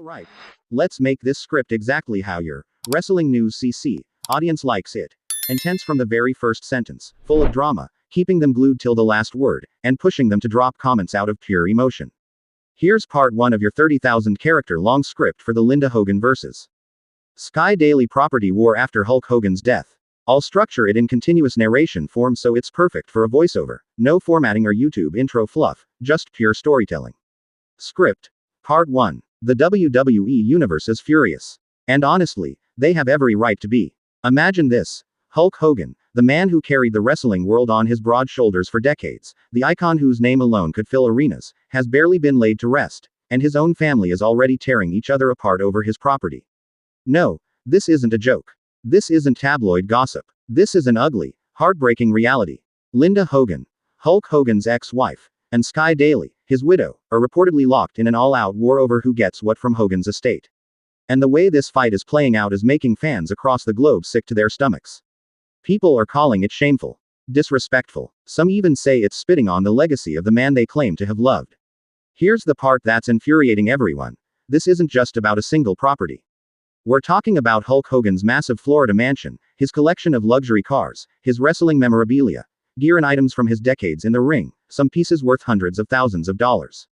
Alright. Let's make this script exactly how your WrestlingNewsCC audience likes it. Intense from the very first sentence, full of drama, keeping them glued till the last word, and pushing them to drop comments out of pure emotion. Here's part 1 of your 30,000 character long script for the Linda Hogan vs. Sky Daily property war after Hulk Hogan's death. I'll structure it in continuous narration form so it's perfect for a voiceover. No formatting or YouTube intro fluff, just pure storytelling. Script. Part 1. The WWE Universe is furious. And honestly, they have every right to be. Imagine this. Hulk Hogan, the man who carried the wrestling world on his broad shoulders for decades, the icon whose name alone could fill arenas, has barely been laid to rest, and his own family is already tearing each other apart over his property. No, this isn't a joke. This isn't tabloid gossip. This is an ugly, heartbreaking reality. Linda Hogan, Hulk Hogan's ex-wife, and Sky Daily, his widow, are reportedly locked in an all-out war over who gets what from Hogan's estate. And the way this fight is playing out is making fans across the globe sick to their stomachs. People are calling it shameful, disrespectful. Some even say it's spitting on the legacy of the man they claim to have loved. Here's the part that's infuriating everyone. This isn't just about a single property. We're talking about Hulk Hogan's massive Florida mansion, his collection of luxury cars, his wrestling memorabilia, gear and items from his decades in the ring, some pieces worth hundreds of thousands of dollars.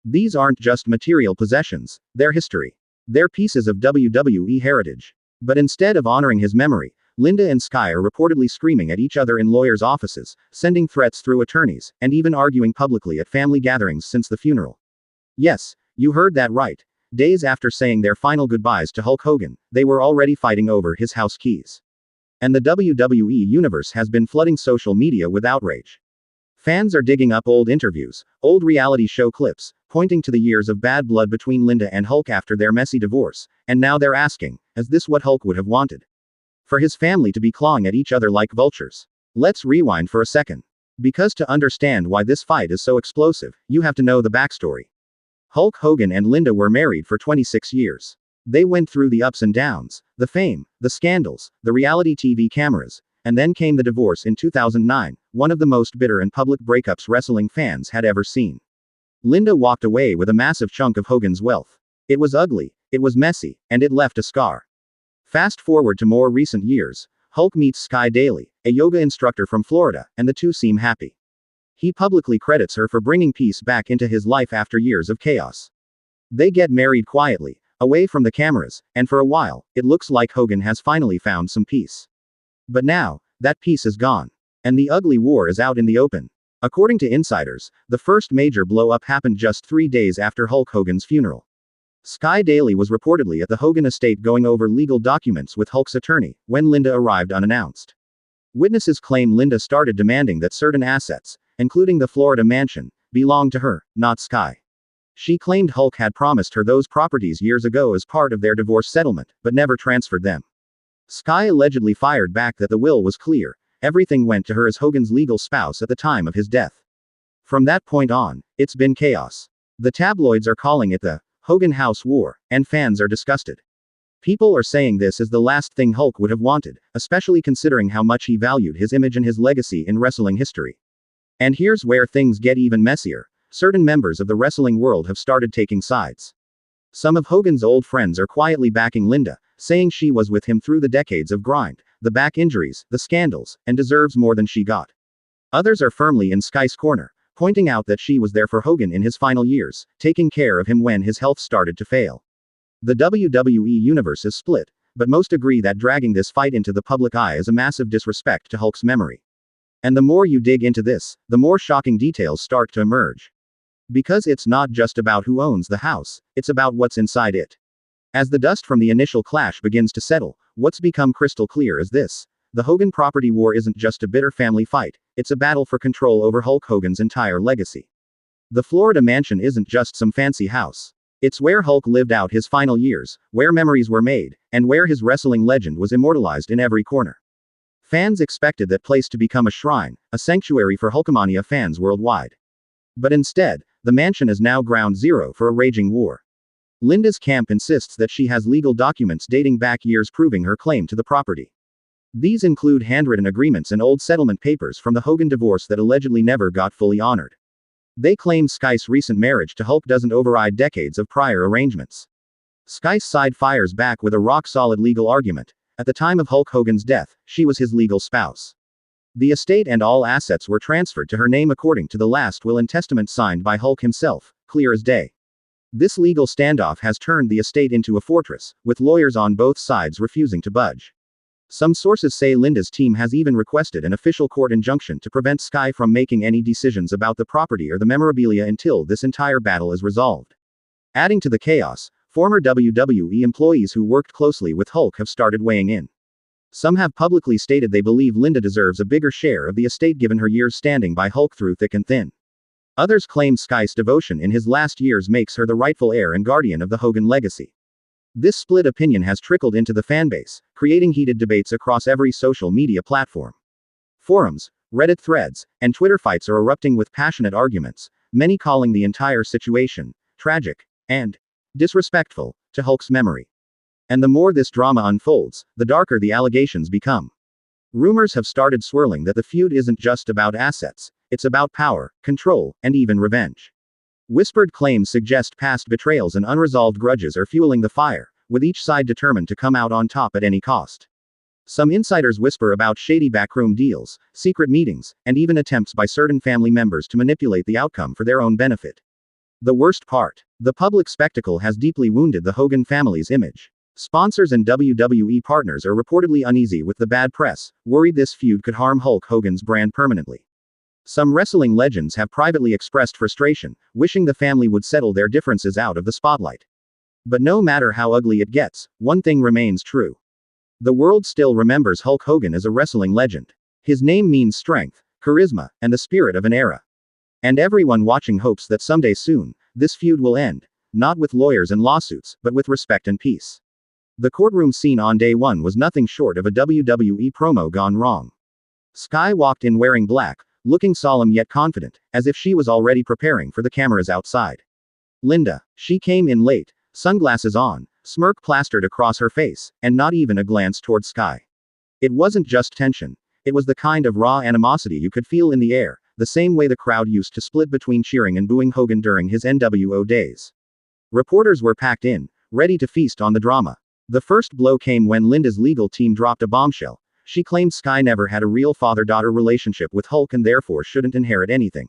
These aren't just material possessions, they're history. They're pieces of WWE heritage. But instead of honoring his memory, Linda and Sky are reportedly screaming at each other in lawyers' offices, sending threats through attorneys, and even arguing publicly at family gatherings since the funeral. Yes, you heard that right. Days after saying their final goodbyes to Hulk Hogan, they were already fighting over his house keys. And the WWE Universe has been flooding social media with outrage. Fans are digging up old interviews, old reality show clips, pointing to the years of bad blood between Linda and Hulk after their messy divorce, and now they're asking, is this what Hulk would have wanted? For his family to be clawing at each other like vultures. Let's rewind for a second. Because to understand why this fight is so explosive, you have to know the backstory. Hulk Hogan and Linda were married for 26 years. They went through the ups and downs, the fame, the scandals, the reality TV cameras, and then came the divorce in 2009, one of the most bitter and public breakups wrestling fans had ever seen. Linda walked away with a massive chunk of Hogan's wealth. It was ugly, it was messy, and it left a scar. Fast forward to more recent years, Hulk meets Sky Daily, a yoga instructor from Florida, and the two seem happy. He publicly credits her for bringing peace back into his life after years of chaos. They get married quietly, away from the cameras, and for a while, it looks like Hogan has finally found some peace. But now, that peace is gone. And the ugly war is out in the open. According to insiders, the first major blow-up happened just 3 days after Hulk Hogan's funeral. Sky Daily was reportedly at the Hogan estate going over legal documents with Hulk's attorney, when Linda arrived unannounced. Witnesses claim Linda started demanding that certain assets, including the Florida mansion, belonged to her, not Sky. She claimed Hulk had promised her those properties years ago as part of their divorce settlement, but never transferred them. Sky allegedly fired back that the will was clear, everything went to her as Hogan's legal spouse at the time of his death. From that point on, it's been chaos. The tabloids are calling it the Hogan House War, and fans are disgusted. People are saying this is the last thing Hulk would have wanted, especially considering how much he valued his image and his legacy in wrestling history. And here's where things get even messier. Certain members of the wrestling world have started taking sides. Some of Hogan's old friends are quietly backing Linda, saying she was with him through the decades of grind, the back injuries, the scandals, and deserves more than she got. Others are firmly in Sky's corner, pointing out that she was there for Hogan in his final years, taking care of him when his health started to fail. The WWE Universe is split, but most agree that dragging this fight into the public eye is a massive disrespect to Hulk's memory. And the more you dig into this, the more shocking details start to emerge. Because it's not just about who owns the house, it's about what's inside it. As the dust from the initial clash begins to settle, what's become crystal clear is this. The Hogan property war isn't just a bitter family fight, it's a battle for control over Hulk Hogan's entire legacy. The Florida mansion isn't just some fancy house. It's where Hulk lived out his final years, where memories were made, and where his wrestling legend was immortalized in every corner. Fans expected that place to become a shrine, a sanctuary for Hulkamania fans worldwide. But instead, the mansion is now ground zero for a raging war. Linda's camp insists that she has legal documents dating back years proving her claim to the property. These include handwritten agreements and old settlement papers from the Hogan divorce that allegedly never got fully honored. They claim Sky's recent marriage to Hulk doesn't override decades of prior arrangements. Sky's side fires back with a rock-solid legal argument. At the time of Hulk Hogan's death, she was his legal spouse. The estate and all assets were transferred to her name according to the last will and testament signed by Hulk himself, clear as day. This legal standoff has turned the estate into a fortress, with lawyers on both sides refusing to budge. Some sources say Linda's team has even requested an official court injunction to prevent Sky from making any decisions about the property or the memorabilia until this entire battle is resolved. Adding to the chaos, former WWE employees who worked closely with Hulk have started weighing in. Some have publicly stated they believe Linda deserves a bigger share of the estate given her years standing by Hulk through thick and thin. Others claim Sky's devotion in his last years makes her the rightful heir and guardian of the Hogan legacy. This split opinion has trickled into the fanbase, creating heated debates across every social media platform. Forums, Reddit threads, and Twitter fights are erupting with passionate arguments, many calling the entire situation tragic and disrespectful to Hulk's memory. And the more this drama unfolds, the darker the allegations become. Rumors have started swirling that the feud isn't just about assets, it's about power, control, and even revenge. Whispered claims suggest past betrayals and unresolved grudges are fueling the fire, with each side determined to come out on top at any cost. Some insiders whisper about shady backroom deals, secret meetings, and even attempts by certain family members to manipulate the outcome for their own benefit. The worst part: the public spectacle has deeply wounded the Hogan family's image. Sponsors and WWE partners are reportedly uneasy with the bad press, worried this feud could harm Hulk Hogan's brand permanently. Some wrestling legends have privately expressed frustration, wishing the family would settle their differences out of the spotlight. But no matter how ugly it gets, one thing remains true. The world still remembers Hulk Hogan as a wrestling legend. His name means strength, charisma, and the spirit of an era. And everyone watching hopes that someday soon, this feud will end, not with lawyers and lawsuits, but with respect and peace. The courtroom scene on day one was nothing short of a WWE promo gone wrong. Sky walked in wearing black, looking solemn yet confident, as if she was already preparing for the cameras outside. Linda, she came in late, sunglasses on, smirk plastered across her face, and not even a glance toward Sky. It wasn't just tension. It was the kind of raw animosity you could feel in the air, the same way the crowd used to split between cheering and booing Hogan during his NWO days. Reporters were packed in, ready to feast on the drama. The first blow came when Linda's legal team dropped a bombshell. She claimed Sky never had a real father-daughter relationship with Hulk and therefore shouldn't inherit anything.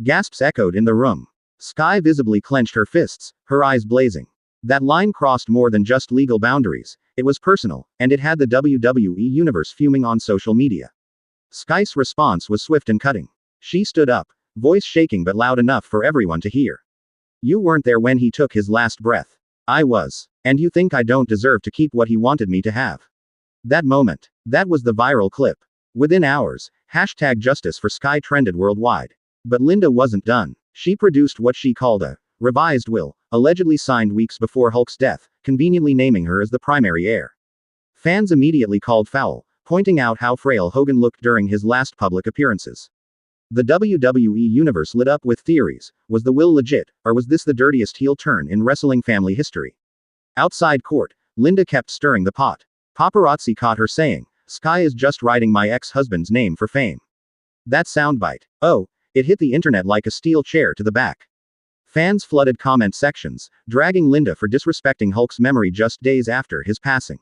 Gasps echoed in the room. Sky visibly clenched her fists, her eyes blazing. That line crossed more than just legal boundaries, it was personal, and it had the WWE universe fuming on social media. Sky's response was swift and cutting. She stood up, voice shaking but loud enough for everyone to hear. "You weren't there when he took his last breath. I was. And you think I don't deserve to keep what he wanted me to have?" That moment. That was the viral clip. Within hours, #Justice for Sky trended worldwide. But Linda wasn't done. She produced what she called a revised will, allegedly signed weeks before Hulk's death, conveniently naming her as the primary heir. Fans immediately called foul, pointing out how frail Hogan looked during his last public appearances. The WWE universe lit up with theories. Was the will legit, or was this the dirtiest heel turn in wrestling family history? Outside court, Linda kept stirring the pot. Paparazzi caught her saying, "Sky is just writing my ex-husband's name for fame." That soundbite. Oh, it hit the internet like a steel chair to the back. Fans flooded comment sections, dragging Linda for disrespecting Hulk's memory just days after his passing.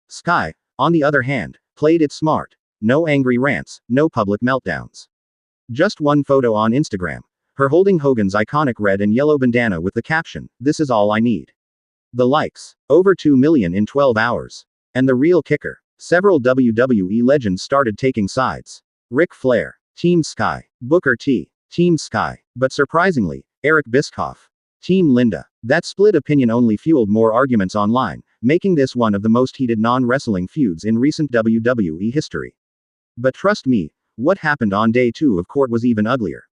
Sky, on the other hand, played it smart. No angry rants, no public meltdowns. Just one photo on Instagram. Her holding Hogan's iconic red and yellow bandana with the caption, "This is all I need." The likes. Over 2 million in 12 hours. And the real kicker. Several WWE legends started taking sides. Ric Flair. Team Sky. Booker T. Team Sky. But surprisingly, Eric Bischoff. Team Linda. That split opinion only fueled more arguments online, making this one of the most heated non-wrestling feuds in recent WWE history. But trust me, what happened on day 2 of court was even uglier.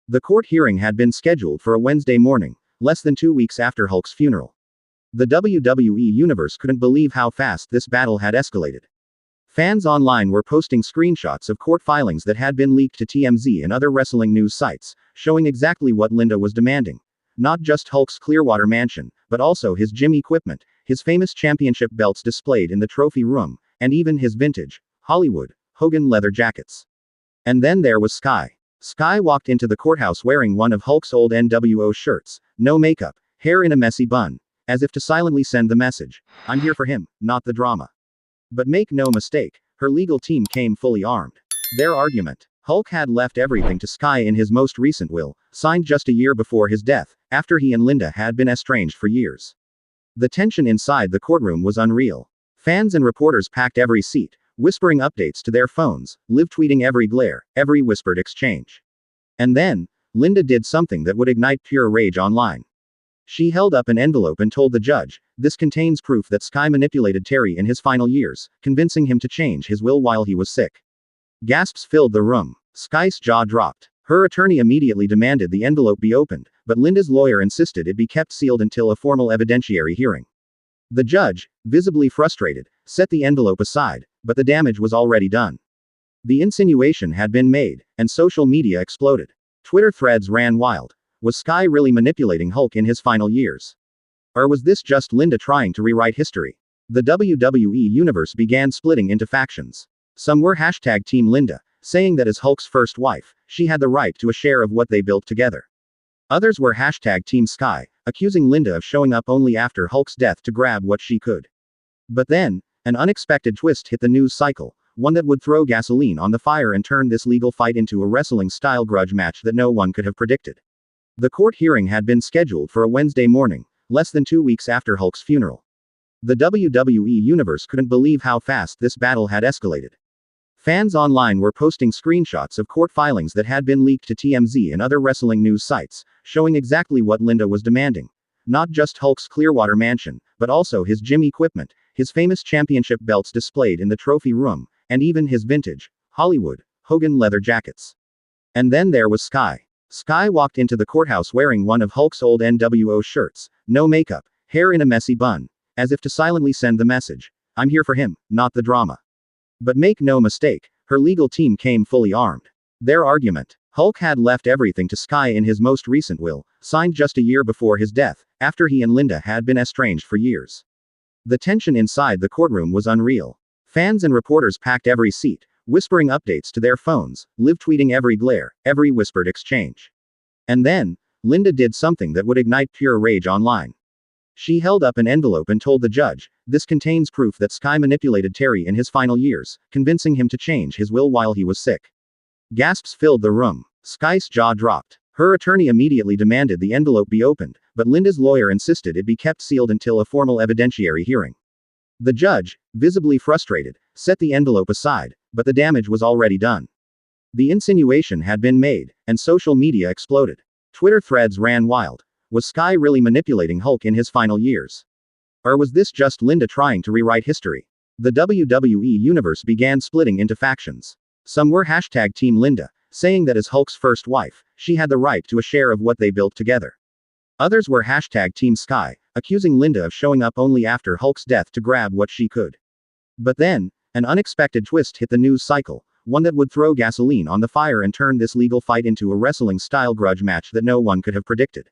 The court hearing had been scheduled for a Wednesday morning, less than 2 weeks after Hulk's funeral. The WWE universe couldn't believe how fast this battle had escalated. Fans online were posting screenshots of court filings that had been leaked to TMZ and other wrestling news sites, showing exactly what Linda was demanding. Not just Hulk's Clearwater mansion, but also his gym equipment, his famous championship belts displayed in the trophy room, and even his vintage, Hollywood, Hogan leather jackets. And then there was Sky. Sky walked into the courthouse wearing one of Hulk's old NWO shirts, no makeup, hair in a messy bun, as if to silently send the message. I'm here for him, not the drama. But make no mistake, her legal team came fully armed. Their argument: Hulk had left everything to Sky in his most recent will, signed just a year before his death, after he and Linda had been estranged for years. The tension inside the courtroom was unreal. Fans and reporters packed every seat, whispering updates to their phones, live tweeting every glare, every whispered exchange. And then, Linda did something that would ignite pure rage online. She held up an envelope and told the judge, "This contains proof that Sky manipulated Terry in his final years, convincing him to change his will while he was sick." Gasps filled the room. Sky's jaw dropped. Her attorney immediately demanded the envelope be opened, but Linda's lawyer insisted it be kept sealed until a formal evidentiary hearing. The judge, visibly frustrated, set the envelope aside, but the damage was already done. The insinuation had been made, and social media exploded. Twitter threads ran wild. Was Sky really manipulating Hulk in his final years? Or was this just Linda trying to rewrite history? The WWE universe began splitting into factions. Some were #Team Linda, saying that as Hulk's first wife, she had the right to a share of what they built together. Others were #Team Sky, accusing Linda of showing up only after Hulk's death to grab what she could. But then, an unexpected twist hit the news cycle, one that would throw gasoline on the fire and turn this legal fight into a wrestling-style grudge match that no one could have predicted. The court hearing had been scheduled for a Wednesday morning, less than 2 weeks after Hulk's funeral. The WWE universe couldn't believe how fast this battle had escalated. Fans online were posting screenshots of court filings that had been leaked to TMZ and other wrestling news sites, showing exactly what Linda was demanding. Not just Hulk's Clearwater mansion, but also his gym equipment, his famous championship belts displayed in the trophy room, and even his vintage, Hollywood, Hogan leather jackets. And then there was Sky. Sky walked into the courthouse wearing one of Hulk's old NWO shirts, no makeup, hair in a messy bun, as if to silently send the message. I'm here for him, not the drama. But make no mistake, her legal team came fully armed. Their argument: Hulk had left everything to Sky in his most recent will, signed just a year before his death, after he and Linda had been estranged for years. The tension inside the courtroom was unreal. Fans and reporters packed every seat, whispering updates to their phones, live tweeting every glare, every whispered exchange. And then, Linda did something that would ignite pure rage online. She held up an envelope and told the judge, "This contains proof that Sky manipulated Terry in his final years, convincing him to change his will while he was sick." Gasps filled the room. Sky's jaw dropped. Her attorney immediately demanded the envelope be opened, but Linda's lawyer insisted it be kept sealed until a formal evidentiary hearing. The judge, visibly frustrated, set the envelope aside, but the damage was already done. The insinuation had been made, and social media exploded. Twitter threads ran wild. Was Sky really manipulating Hulk in his final years? Or was this just Linda trying to rewrite history? The WWE universe began splitting into factions. Some were #Team Linda, saying that as Hulk's first wife, she had the right to a share of what they built together. Others were #Team Sky, accusing Linda of showing up only after Hulk's death to grab what she could. But then, an unexpected twist hit the news cycle, one that would throw gasoline on the fire and turn this legal fight into a wrestling-style grudge match that no one could have predicted.